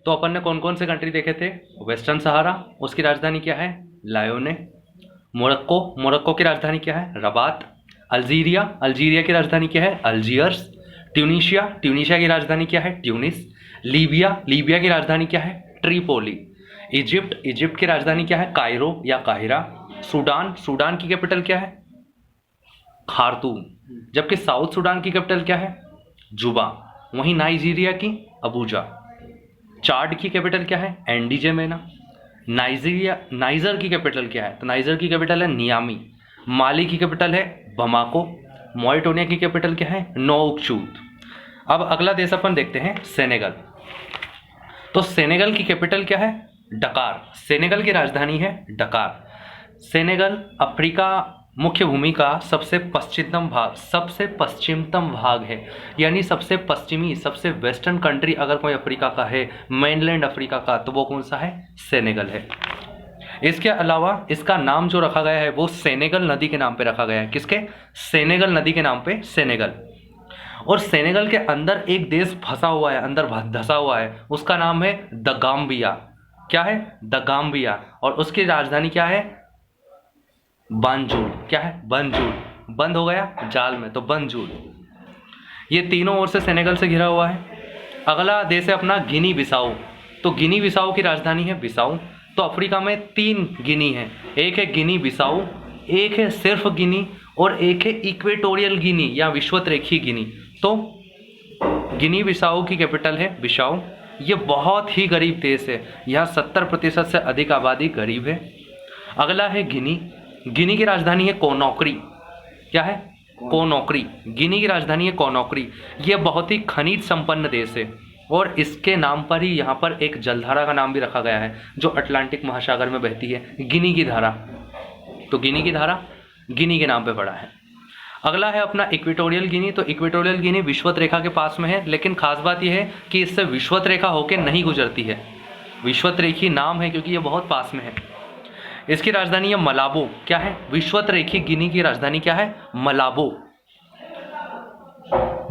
तो अपन ने कौन कौन से कंट्री देखे थे? वेस्टर्न सहारा, उसकी राजधानी क्या है? लायोने। मोरक्को, मोरक्को की राजधानी क्या है? रबात। अल्जीरिया, अल्जीरिया की राजधानी क्या है? अल्जियर्स। ट्यूनीशिया, ट्यूनीशिया की राजधानी क्या है? ट्यूनिस। लीबिया, लीबिया की राजधानी क्या है? ट्रिपोली। इजिप्ट, इजिप्ट की राजधानी क्या है? कायरो या काहिरा। सूडान, सूडान की कैपिटल क्या है? खार्तूम। जबकि साउथ सूडान की कैपिटल क्या है? जुबा। वहीं नाइजीरिया की अबूजा। चाड की कैपिटल क्या है? एंडीजेमेना। नाइजीरिया, नाइजर की कैपिटल क्या है? तो नाइजर की कैपिटल है नियामी। माली की कैपिटल है बमाको। मोरिटानिया की कैपिटल क्या है? नोउकचूत। अब अगला देश अपन देखते हैं सेनेगल। तो सेनेगल की कैपिटल क्या है? डकार। सेनेगल की राजधानी है डकार। सेनेगल अफ्रीका मुख्य भूमि का सबसे पश्चिमतम भाग है, यानी सबसे पश्चिमी, सबसे वेस्टर्न कंट्री अगर कोई अफ्रीका का है, मेनलैंड अफ्रीका का, तो वो कौन सा है? सेनेगल है। इसके अलावा इसका नाम जो रखा गया है वो सेनेगल नदी के नाम पे रखा गया है। किसके? सेनेगल नदी के नाम पे सेनेगल। और सेनेगल के अंदर एक देश फंसा हुआ है, अंदर धंसा हुआ है, उसका नाम है द गाम्बिया। क्या है? The Gambia. और उसकी राजधानी क्या है? बांजुल। क्या है? बंजुल। बंद हो गया जाल में, तो बंजुल। ये तीनों ओर से सेनेगल से घिरा हुआ है। अगला देश है अपना गिनी बिसाऊ। तो गिनी बिसाऊ की राजधानी है बिसाऊ। तो अफ्रीका में 3 गिनी है, एक है गिनी बिसाऊ, एक है सिर्फ गिनी, और एक है इक्वेटोरियल गिनी या विषुवतरेखीय गिनी। तो गिनी बिसाऊ की कैपिटल है बिसाऊ। ये बहुत ही गरीब देश है, यहाँ 70% से अधिक आबादी गरीब है। अगला है गिनी। गिनी की राजधानी है कोनोक्री। क्या है? कोनोक्री। गिनी की राजधानी है कोनोक्री। ये बहुत ही खनिज संपन्न देश है, और इसके नाम पर ही यहाँ पर एक जलधारा का नाम भी रखा गया है जो अटलांटिक महासागर में बहती है, गिनी की धारा। तो गिनी की धारा गिनी के नाम पे पड़ा है। अगला है अपना इक्वेटोरियल गिनी। तो इक्वेटोरियल गिनी विषुवत रेखा के पास में है, लेकिन खास बात यह है कि इससे विषुवत रेखा होकर नहीं गुजरती है। विषुवत रेखी नाम है क्योंकि ये बहुत पास में है। इसकी राजधानी है मलाबो। क्या है? विषुवत रेखी गिनी की राजधानी क्या है? मलाबो।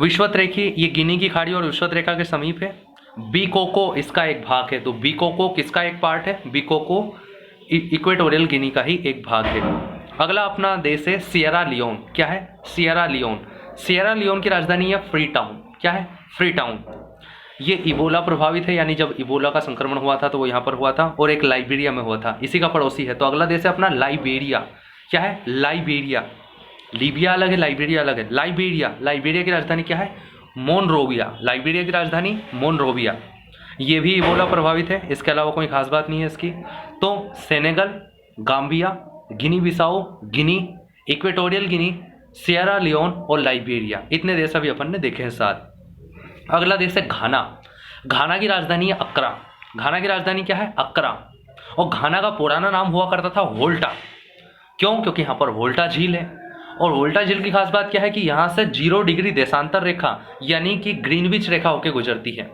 विषुवत रेखी ये गिनी की खाड़ी और विषुवत रेखा के समीप है। बीकोको इसका एक भाग है। तो बीकोको किसका एक पार्ट है? बीकोको इक्वेटोरियल गिनी का ही एक भाग है। अगला अपना देश है सियरा लियोन। क्या है? Sierra Leone. सियरा लियोन की राजधानी है फ्री टाउन। क्या है? Free town. ये इबोला प्रभावित है, यानी जब इबोला का संक्रमण हुआ था तो वो यहाँ पर हुआ था, और एक लाइबेरिया में हुआ था, इसी का पड़ोसी है। तो अगला देश है अपना लाइबेरिया। क्या है? लाइबेरिया। लीबिया अलग है, लाइबेरिया अलग है। लाइबेरिया, लाइबेरिया की राजधानी क्या है? मोनरोविया। लाइबेरिया की राजधानी मोनरोविया। ये भी इबोला प्रभावित है, इसके अलावा कोई खास बात नहीं है इसकी। तो सेनेगल, गाम्बिया, गिनी बिसाओ, गिनी, इक्वेटोरियल गिनी, सियरा लियोन और लाइबेरिया, इतने देश अभी अपन ने देखे हैं साथ। अगला देश है घाना। घाना की राजधानी है अक्रा। घाना की राजधानी क्या है? अक्रा। और घाना का पुराना नाम हुआ करता था वोल्टा। क्यों? क्योंकि यहाँ पर वोल्टा झील है, और वोल्टा झील की खास बात क्या है कि यहाँ से 0 डिग्री देशांतर रेखा यानी कि ग्रीनविच रेखा होकर गुजरती है।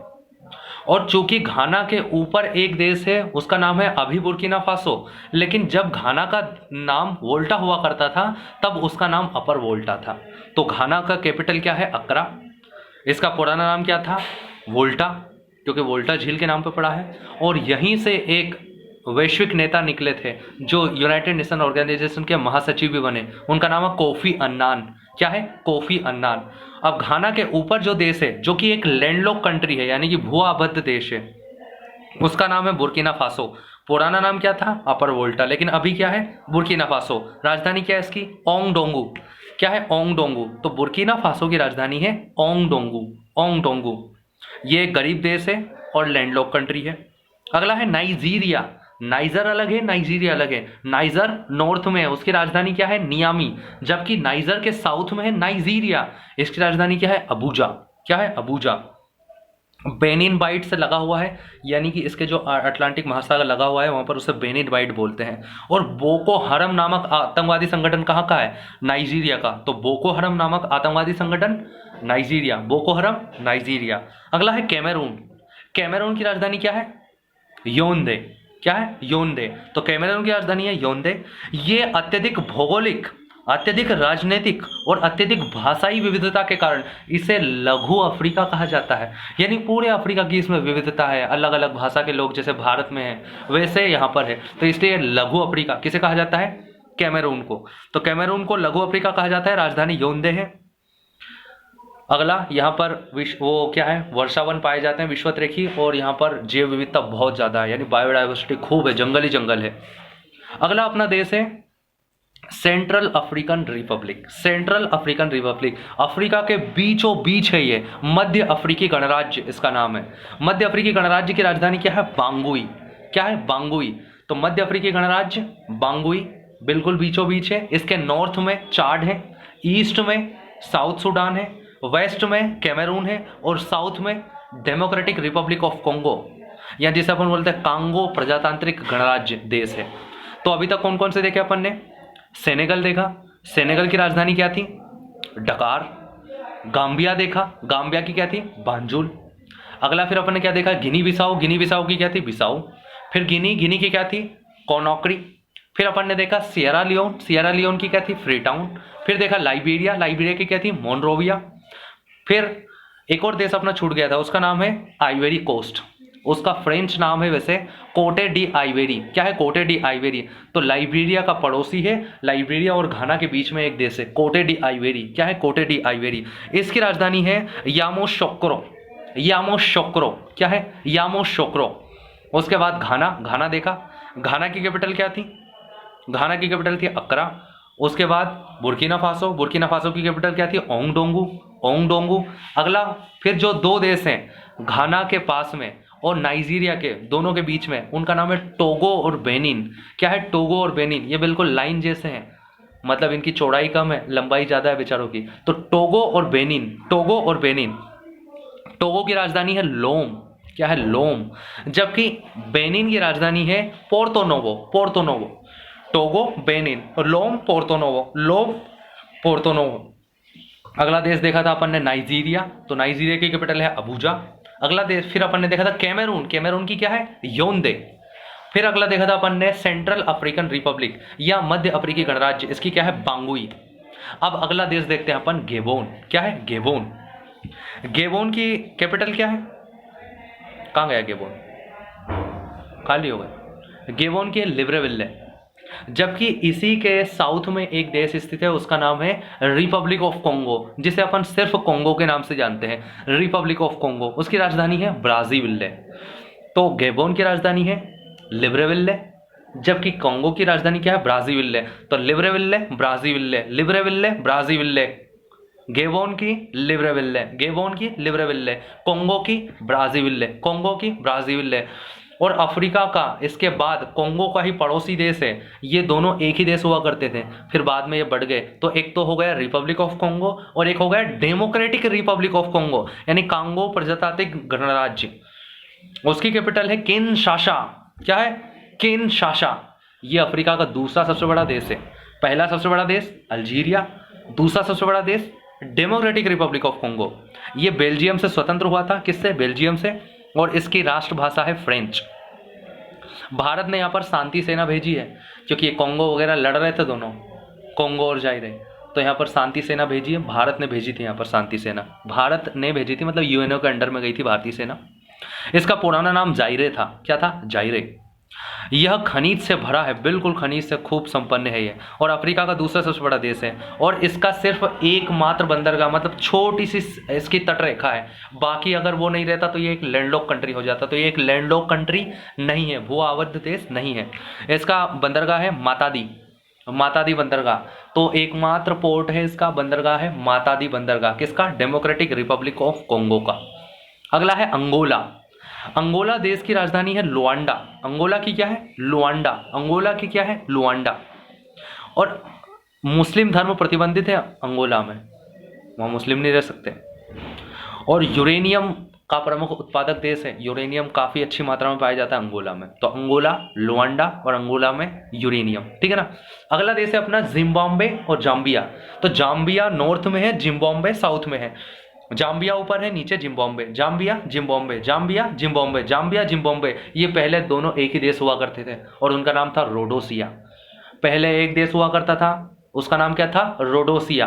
और चूंकि घाना के ऊपर एक देश है, उसका नाम है अभी बुर्किना फासो, लेकिन जब घाना का नाम वोल्टा हुआ करता था तब उसका नाम अपर वोल्टा था। तो घाना का कैपिटल क्या है? अक्रा। इसका पुराना नाम क्या था? वोल्टा, क्योंकि वोल्टा झील के नाम पे पड़ा है। और यहीं से एक वैश्विक नेता निकले थे जो यूनाइटेड नेशन ऑर्गेनाइजेशन के महासचिव भी बने, उनका नाम है कोफी अन्नान। क्या है? Kofi Annan. अब घाना के ऊपर जो देश है, जो कि एक लैंडलॉक कंट्री है यानी कि भू आबद्ध देश है, उसका नाम है बुर्किना फासो। पुराना नाम क्या था? अपर वोल्टा, लेकिन अभी क्या है? Burkina Faso. राजधानी क्या है इसकी? ओंगडोंगू। क्या है? ओंगडोंगू। तो बुर्किना फासो की राजधानी है ओंगडोंगू। ओंगडोंगू। ये एक गरीब देश है और लैंडलॉक कंट्री है। अगला है नाइजीरिया। नाइजर अलग है, नाइजीरिया अलग है। नाइजर नॉर्थ में है, उसकी राजधानी क्या है? नियामी। जबकि नाइजर के साउथ में है नाइजीरिया, इसकी राजधानी क्या है? अबूजा। क्या है? अबूजा। बेनिन बाइट से लगा हुआ है, यानी कि इसके जो अटलांटिक महासागर लगा हुआ है वहां पर उसे बेनिन बाइट बोलते हैं। और बोको हरम नामक आतंकवादी संगठन कहाँ का है? नाइजीरिया का। तो बोको हरम नामक आतंकवादी संगठन नाइजीरिया, बोको हरम नाइजीरिया। अगला है कैमरून। कैमरून की राजधानी क्या है? योंदे। क्या है? योंदे। तो कैमरून की राजधानी है योंदे। ये अत्यधिक भौगोलिक अत्यधिक राजनीतिक और अत्यधिक भाषाई विविधता के कारण इसे लघु अफ्रीका कहा जाता है। यानी पूरे अफ्रीका की इसमें विविधता है, अलग अलग भाषा के लोग जैसे भारत में है वैसे यहाँ पर है, तो इसलिए लघु अफ्रीका किसे कहा जाता है? कैमरून को। तो कैमरून को लघु अफ्रीका कहा जाता है, राजधानी याओundé है। अगला यहाँ पर वो क्या है, वर्षावन पाए जाते हैं विषुवत-रेखी, और यहाँ पर जैव विविधता बहुत ज़्यादा है, यानी बायोडाइवर्सिटी खूब है, जंगल ही जंगल है। अगला अपना देश है central African Republic. Central African Republic Africa के बीचों बीच है, ये मध्य अफ्रीकी गणराज्य इसका नाम है। मध्य अफ्रीकी गणराज्य की राजधानी क्या है? बांगुई। क्या है? बांगुई। तो मध्य अफ्रीकी गणराज्य बांगुई बिल्कुल बीचों बीच है। इसके नॉर्थ में चाड है, ईस्ट में साउथ सूडान है, वेस्ट में कैमरून है, और साउथ में डेमोक्रेटिक रिपब्लिक ऑफ कॉन्गो, या जिसे अपन बोलते हैं कांगो प्रजातांत्रिक गणराज्य देश है। तो अभी तक कौन कौन से देखे अपन ने? सेनेगल देखा, सेनेगल की राजधानी क्या थी? डकार। गाम्बिया देखा, गाम्बिया की क्या थी? बांजुल। अगला फिर अपन ने क्या देखा? गिनी बिसाऊ, गिनी बिसाऊ की क्या थी? बिसाऊ। फिर गिनी, गिनी की क्या थी? कोनोक्री। फिर अपन ने देखा सियरा लियोन, सियरा लियोन की क्या थी? फ्रीटाउन। फिर देखा लाइबेरिया, लाइबेरिया की क्या थी? मोनरोविया। फिर एक और देश अपना छूट गया था, उसका नाम है आइवरी कोस्ट, उसका फ्रेंच नाम है वैसे कोटे डी आइवेरी। क्या है? कोटे डी आइवेरी। तो लाइबेरिया का पड़ोसी है, लाइबेरिया और घाना के बीच में एक देश है कोटे डी आइवेरी। क्या है? कोटे डी आइवेरी। इसकी राजधानी है यामोशोक्रो, यामोशोक्रो। क्या है? यामोशोक्रो। उसके बाद घाना, घाना देखा, घाना की कैपिटल क्या थी? घाना की कैपिटल थी अक्रा। उसके बाद बुर्किना फासो, बुर्किना फासो की कैपिटल क्या थी? ओंगडोंगू, ओंगडोंगू। अगला फिर जो दो देश हैं घाना के पास में और नाइजीरिया के दोनों के बीच में, उनका नाम है टोगो और बेनिन। क्या है? टोगो और बेनिन। ये बिल्कुल लाइन जैसे हैं, मतलब इनकी चौड़ाई कम है, लंबाई ज़्यादा है बेचारों की। तो टोगो और बेनिन, टोगो और बेनिन। टोगो की राजधानी है लोम। क्या है? लोम। जबकि बेनिन की राजधानी है Porto Novo, Porto Novo. Togo, Benin, Lome, Porto Novo, Lome, Porto Novo. अगला देश देखा था अपन ने नाइजीरिया, तो नाइजीरिया की कैपिटल है अबूजा। अगला देश फिर अपन ने देखा था कैमरून, कैमरून की क्या है? याओundé। फिर अगला देखा था अपन ने सेंट्रल अफ्रीकन रिपब्लिक या मध्य अफ्रीकी गणराज्य, इसकी क्या है? बांगुई। अब अगला देश देखते हैं अपन गेबोन। क्या है? गेबोन। गेबोन की कैपिटल क्या है? कहाँ गया गेबोन? खाली हो गया। गेबोन की लिब्रेविल्ले। जबकि इसी के साउथ में एक देश स्थित है, उसका नाम है रिपब्लिक ऑफ कॉन्गो, जिसे अपन सिर्फ कॉन्गो के नाम से जानते हैं, रिपब्लिक ऑफ कॉन्गो। उसकी राजधानी है ब्राज़ीविले। तो गैबोन की राजधानी है लिब्रेविल्ले, जबकि कॉन्गो की राजधानी क्या है? ब्राज़ीविले। तो लिब्रेविल्ले, ब्राज़ीविले, लिब्रेविल्ले, ब्राज़ीविले। गैबोन की लिब्रेविल्ले, गैबोन की लिब्रेविल्ले, कॉन्गो की ब्राज़ीविले, कॉन्गो की ब्राज़ीविले। और अफ्रीका का इसके बाद कॉन्गो का ही पड़ोसी देश है, ये दोनों एक ही देश हुआ करते थे, फिर बाद में ये बढ़ गए। तो एक तो हो गया रिपब्लिक ऑफ कॉन्गो और एक हो गया डेमोक्रेटिक रिपब्लिक ऑफ कॉन्गो, यानी कांगो प्रजातांत्रिक गणराज्य। उसकी कैपिटल है किनशासा। क्या है? किनशासा। ये अफ्रीका का दूसरा सबसे बड़ा देश है। पहला सबसे बड़ा देश अल्जीरिया, दूसरा सबसे बड़ा देश डेमोक्रेटिक रिपब्लिक ऑफ कॉन्गो। ये बेल्जियम से स्वतंत्र हुआ था। किससे? बेल्जियम से। और इसकी राष्ट्रभाषा है फ्रेंच। भारत ने यहाँ पर शांति सेना भेजी है, क्योंकि ये कॉन्गो वगैरह लड़ रहे थे दोनों, कॉन्गो और जायरे, तो यहाँ पर शांति सेना भेजी है। भारत ने भेजी थी यहाँ पर शांति सेना, भारत ने भेजी थी, मतलब यूएनओ के अंडर में गई थी भारतीय सेना। इसका पुराना नाम जायरे था। क्या था? जायरे। यह खनिज से भरा है, बिल्कुल खनिज से खूब संपन्न है ये, और अफ्रीका का दूसरा सबसे बड़ा देश है। और इसका सिर्फ एकमात्र बंदरगाह, मतलब छोटी सी इसकी तटरेखा है, बाकी अगर वो नहीं रहता तो ये एक लैंडलॉक कंट्री हो जाता। तो ये एक लैंडलॉक कंट्री नहीं है, भू आबद्ध देश नहीं है। इसका बंदरगाह है मातादी, मातादी बंदरगाह। तो एकमात्र पोर्ट है इसका, बंदरगाह है मातादी बंदरगाह। किसका? डेमोक्रेटिक रिपब्लिक ऑफ कॉन्गो का। अगला है अंगोला। अंगोला देश की राजधानी है लुआंडा। अंगोला की क्या है? लुआंडा। अंगोला की क्या है? लुआंडा। और मुस्लिम धर्म प्रतिबंधित है अंगोला में, वहाँ मुस्लिम नहीं रह सकते। और यूरेनियम का प्रमुख उत्पादक देश है, यूरेनियम काफ़ी अच्छी मात्रा में पाया जाता है अंगोला में। तो अंगोला, लुआंडा और अंगोला में यूरेनियम, ठीक है ना। अगला देश है अपना जिम्बाब्वे और जाम्बिया। तो जाम्बिया नॉर्थ में है, जिम्बाब्वे साउथ में है। जाम्बिया ऊपर है, नीचे Zimbabwe, Zambia Zimbabwe, Zambia Zimbabwe, Zambia Zimbabwe. ये पहले दोनों एक ही देश हुआ करते थे और उनका नाम था रोडोसिया। पहले एक देश हुआ करता था उसका नाम क्या था? रोडोसिया।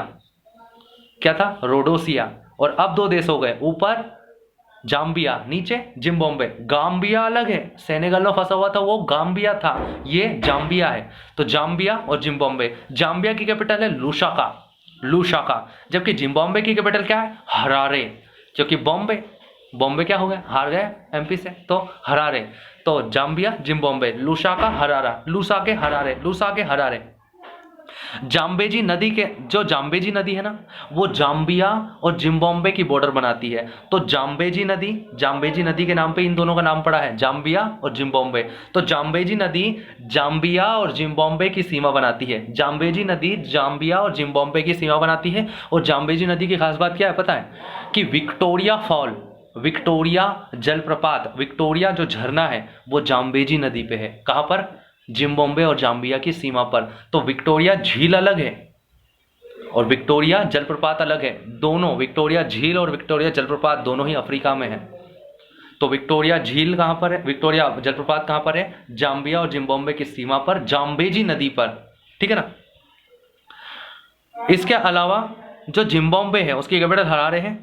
क्या था? रोडोसिया। और अब दो देश हो गए, ऊपर जाम्बिया, नीचे जिम्बाब्वे। गाम्बिया अलग है, सेनेगल में फंसा हुआ था वो गाम्बिया था, ये जाम्बिया है। तो जाम्बिया और जिम्बाब्वे। जाम्बिया की कैपिटल है लुसाका, लुसाका। जबकि जिम्बाब्वे की कैपिटल क्या है? हरारे। क्योंकि बॉम्बे, बॉम्बे क्या हो गया? हार गए एमपी से, तो हरारे। तो Zambia, Zimbabwe, Lusaka, Harare, Lusaka, Harare, Lusaka, Harare. Zambezi नदी के, जो जाम्बेजी नदी है ना, वो जाम्बिया और जिम्बाब्वे की बॉर्डर बनाती है। तो जाम्बेजी नदी के नाम पे इन दोनों का नाम पड़ा है, जाम्बिया और जिम्बाब्वे। तो जाम्बेजी नदी जाम्बिया और जिम्बाब्वे की सीमा बनाती है। जाम्बेजी नदी जाम्बिया और जिम्बाब्वे की सीमा बनाती है। और जाम्बेजी नदी की खास बात क्या है पता है? कि विक्टोरिया फॉल, विक्टोरिया जलप्रपात, विक्टोरिया जो झरना है वो जाम्बेजी नदी पे है। कहां पर? जिम्बाब्वे और जाम्बिया की सीमा पर। तो विक्टोरिया झील अलग है और विक्टोरिया जलप्रपात अलग है। दोनों, विक्टोरिया झील और विक्टोरिया जलप्रपात दोनों ही अफ्रीका में है। तो विक्टोरिया झील कहां पर है? विक्टोरिया जलप्रपात कहां पर है? जाम्बिया और जिम्बाब्वे की सीमा पर, जाम्बेजी नदी पर। ठीक है ना। इसके अलावा जो जिम्बाब्वे है उसकी कैपिटल हरारे है।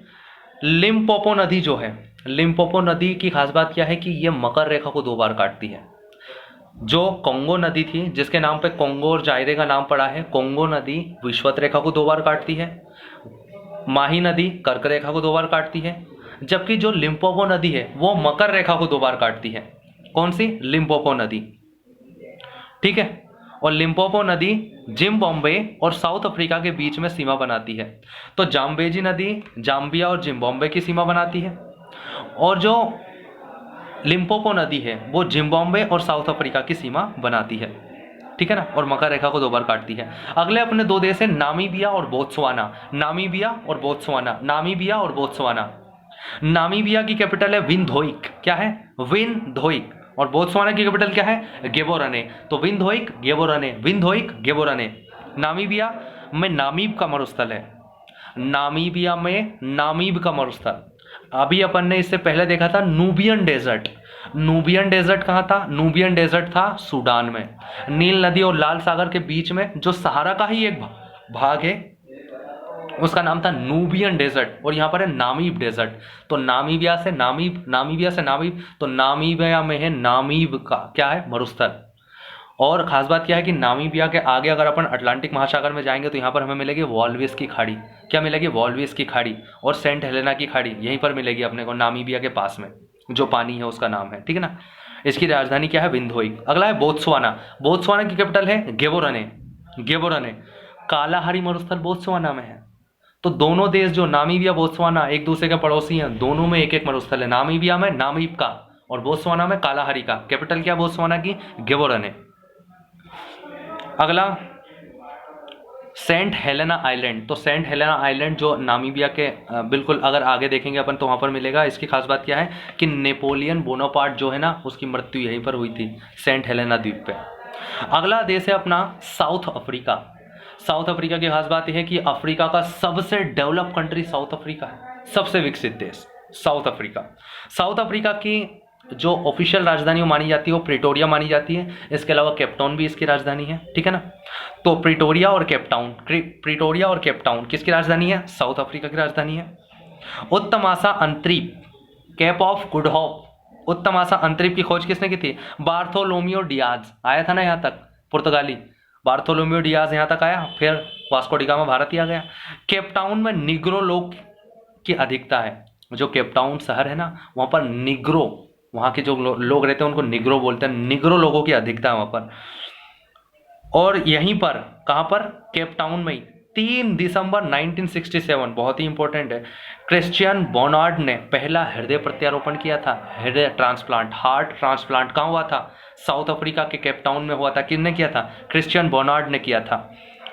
लिम्पोपो नदी जो है, लिम्पोपो नदी की खास बात क्या है? कि यह मकर रेखा को दो बार काटती है। जो कोंगो नदी थी, जिसके नाम पे कोंगो और जायरे का नाम पड़ा है, कोंगो नदी विषुवत रेखा को दो बार काटती है। माही नदी कर्क रेखा को दो बार काटती है। जबकि जो लिम्पोपो नदी है वो मकर रेखा को दो बार काटती है। कौन सी? लिम्पोपो नदी। ठीक है। और लिम्पोपो नदी जिम्बाब्वे और साउथ अफ्रीका के बीच में सीमा बनाती है। तो जाम्बेजी नदी जाम्बिया और जिम्बाब्वे की सीमा बनाती है, और जो लिम्पोपो नदी है वो जिम्बाब्वे और साउथ अफ्रीका की सीमा बनाती है। ठीक है ना। और मकर रेखा को दो बार काटती है। अगले अपने दो देश है नामीबिया और बोत्सवाना। नामीबिया और बोत्सवाना, नामीबिया और बोत्सवाना। नामीबिया की कैपिटल है विंधोइक। क्या है? विंधोइक। और बोत्सवाना की कैपिटल क्या है? गेबोरने। तो विंधोइक, गेबोरने, विंधोइक, गेबोरने। नामीबिया में नामीब का मरुस्थल है। नामीबिया में नामीब का मरुस्थल। अभी अपन ने इससे पहले देखा था नूबियन डेजर्ट। नूबियन डेजर्ट कहाँ था? नूबियन डेजर्ट था सूडान में। नील नदी और लाल सागर के बीच में जो सहारा का ही एक भाग है उसका नाम था नूबियन डेजर्ट, और यहाँ पर है नामीब डेजर्ट। तो नामीबिया से नामीब, नामीबिया से नामीब, तो नामीबिया में है नामीब का क्या है? मरुस्थल। और खास बात क्या है कि नामीबिया के आगे अगर अपन अटलांटिक महासागर में जाएंगे तो यहाँ पर हमें मिलेगी वॉल्विस की खाड़ी। क्या मिलेगी? वॉल्विस की खाड़ी। और सेंट हेलेना की खाड़ी यहीं पर मिलेगी अपने को, नामीबिया के पास में जो पानी है उसका नाम है। ठीक है ना। इसकी राजधानी क्या है? विंधोइक। अगला है बोत्सवाना। बोत्सवाना की कैपिटल है गेबोरने, गेबोरने। कालाहारी मरुस्थल बोत्सवाना में है। तो दोनों देश जो नामीबिया बोत्सवाना एक दूसरे के पड़ोसी हैं, दोनों में एक एक मरुस्थल है। नामीबिया में नामीब का और बोत्सवाना में कालाहारी का। कैपिटल क्या बोत्सवाना की? गेबोरने। अगला सेंट हेलेना आइलैंड। तो सेंट हेलेना आइलैंड जो नामीबिया के बिल्कुल अगर आगे देखेंगे अपन तो वहाँ पर मिलेगा। इसकी खास बात क्या है कि नेपोलियन बोनापार्ट जो है ना उसकी मृत्यु यहीं पर हुई थी, सेंट हेलेना द्वीप पे। अगला देश है अपना साउथ अफ्रीका। साउथ अफ्रीका की खास बात यह है कि अफ्रीका का सबसे डेवलप कंट्री साउथ अफ्रीका है, सबसे विकसित देश साउथ अफ्रीका। साउथ अफ्रीका की जो ऑफिशियल राजधानी वो मानी जाती है वो प्रिटोरिया मानी जाती है। इसके अलावा केपटाउन भी इसकी राजधानी है। ठीक है ना। तो प्रिटोरिया और केपटाउन, प्रिटोरिया और केपटाउन किसकी राजधानी है? साउथ अफ्रीका की राजधानी है। उत्तमासा अंतरीप, केप ऑफ गुड होप, उत्तमासा अंतरीप की खोज किसने की थी? Bartolomeu Diaz. आया था ना यहाँ तक, पुर्तगाली बार्थोलोमियो डियाज यहाँ तक आया, फिर वास्को डी गामा भारत ही आ गया। केपटाउन में निग्रो लोग की अधिकता है। जो केपटाउन शहर है ना वहाँ पर निग्रो, वहाँ के जो लोग रहते हैं उनको निग्रो बोलते हैं। निग्रो लोगों की अधिकता है वहाँ पर। और यहीं पर कहाँ पर? केपटाउन में ही 3 दिसंबर 1967, बहुत ही इंपॉर्टेंट है, क्रिश्चियन बर्नार्ड ने पहला हृदय प्रत्यारोपण किया था। हृदय ट्रांसप्लांट, हार्ट ट्रांसप्लांट कहाँ हुआ था? साउथ अफ्रीका के केपटाउन में हुआ था। किसने किया था? क्रिश्चियन बर्नार्ड ने किया था।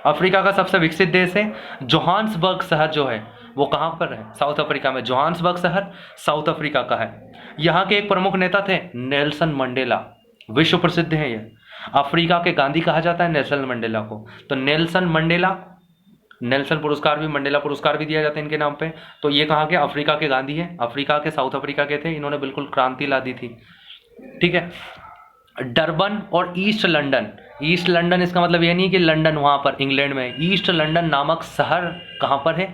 अफ्रीका का सबसे विकसित देश है। जोहान्सबर्ग शहर जो है वो कहाँ पर है? साउथ अफ्रीका में। जोहान्सबर्ग शहर साउथ अफ्रीका का है। यहाँ के एक प्रमुख नेता थे नेल्सन मंडेला, विश्व प्रसिद्ध है ये। अफ्रीका के गांधी कहा जाता है नेल्सन मंडेला को। तो नेल्सन मंडेला, नेल्सन पुरस्कार भी, मंडेला पुरस्कार भी दिया जाता है इनके नाम पे। तो ये कहाँ के? अफ्रीका के गांधी है, अफ्रीका के, साउथ अफ्रीका के थे। इन्होंने बिल्कुल क्रांति ला दी थी। ठीक है। डरबन और ईस्ट लंदन, ईस्ट लंदन इसका मतलब ये नहीं कि लंदन वहां पर इंग्लैंड में है। ईस्ट लंदन नामक शहर कहां पर है?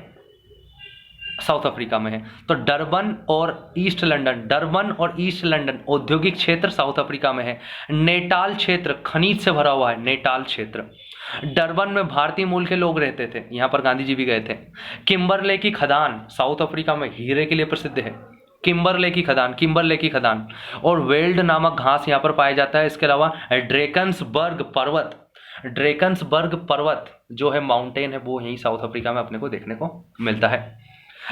साउथ अफ्रीका में है। तो डरबन और ईस्ट लंदन, डरबन और ईस्ट लंदन औद्योगिक क्षेत्र साउथ अफ्रीका में है। नेटाल क्षेत्र खनिज से भरा हुआ है, नेटाल क्षेत्र। डरबन में भारतीय मूल के लोग रहते थे, यहां पर गांधी जी भी गए थे। किम्बरले की खदान साउथ अफ्रीका में हीरे के लिए प्रसिद्ध है। किम्बरले की खदान और वेल्ड नामक घास यहां पर पाया जाता है। इसके अलावा ड्रेकन्सबर्ग पर्वत जो है माउंटेन है, वो यहीं साउथ अफ्रीका में अपने को देखने को मिलता है।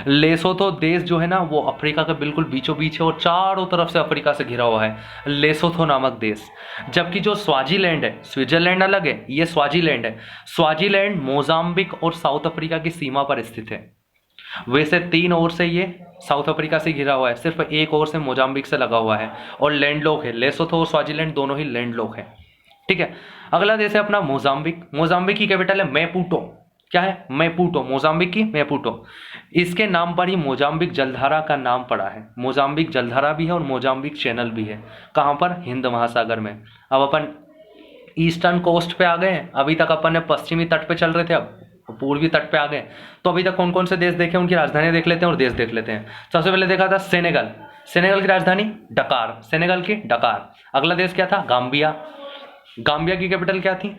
लेसोथो देश जो है ना वो अफ्रीका के बिल्कुल बीचों बीच है और चारों तरफ से अफ्रीका से घिरा हुआ है, लेसोथो नामक देश। जबकि जो स्वाजीलैंड है, स्विट्जरलैंड अलग है, ये स्वाजीलैंड है। स्वाजीलैंड मोजाम्बिक और साउथ अफ्रीका की सीमा पर स्थित है। वैसे 3 ओर से ये साउथ अफ्रीका से घिरा हुआ है, सिर्फ एक ओर से मोजाम्बिक से लगा हुआ है और लैंडलॉक है। लेसोथो और स्वाजीलैंड दोनों ही लैंडलॉक है। ठीक है, अगला देश है अपना मोजाम्बिक। मोजाम्बिक की कैपिटल है मैपुटो। क्या है? मैपुटो, मोजाम्बिक की मैपुटो। इसके नाम पर ही मोजाम्बिक जलधारा का नाम पड़ा है। मोजाम्बिक जलधारा भी है और मोजाम्बिक चैनल भी है। कहां पर? हिंद महासागर में। अब अपन ईस्टर्न कोस्ट पे आ गए हैं। अभी तक अपन ने पश्चिमी तट पे चल रहे थे, अब पूर्वी तट पे आ गए। तो अभी तक कौन कौन से देश देखे, उनकी राजधानी देख लेते हैं और देश देख लेते हैं। सबसे पहले देखा था सेनेगल। सेनेगल की राजधानी डकार, सेनेगल की डकार। अगला देश क्या था? गाम्बिया। गाम्बिया की कैपिटल क्या थी?